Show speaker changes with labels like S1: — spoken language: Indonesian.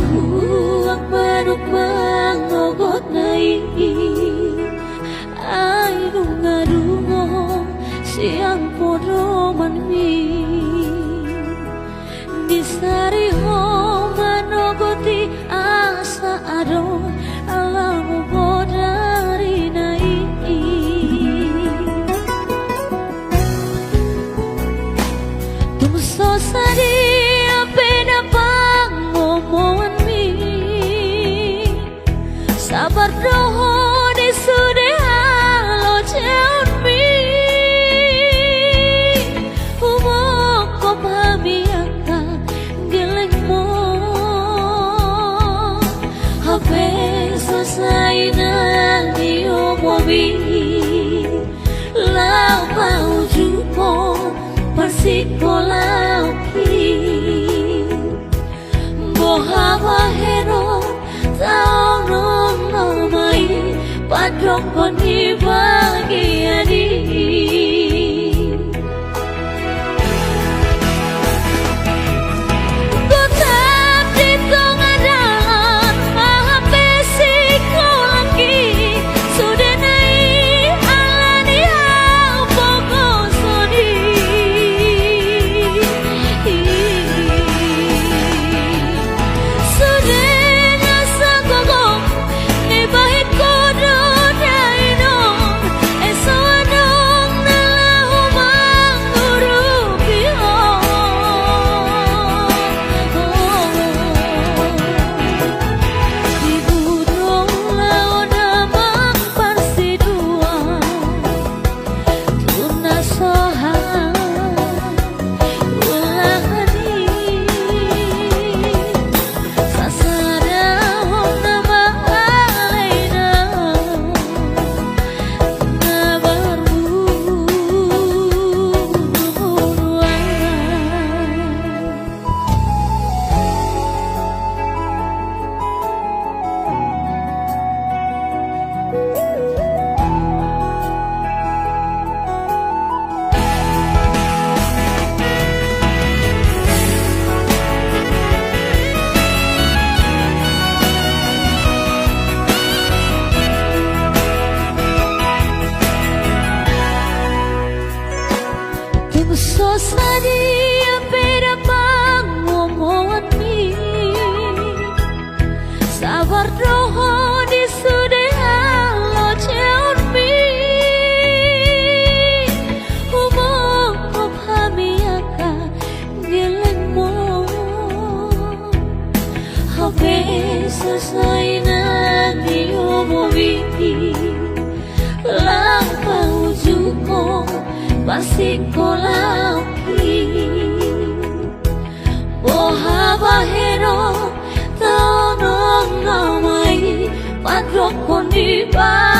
S1: Huwag manukbang ogot na ay dunga-dungo siyang puro manmi di sariho manogoti asa ado alam mo dari nai tumuso sari apena pangomongan mi sabar doho di sude halo jaun mi humok ko pamiaka geleng mo hape selesai nanti omobi lau mau jumpo persikolau ki bohawa hero tao nong nomai padrong koni bagiani Sadia pera pangomongan mi sabar doho di sude halo jaun mi humok ko pamiaka geleng mo hape selesai nanti omobi lang paujuko pasikolau bohabahero tao nong namai padrok koni ba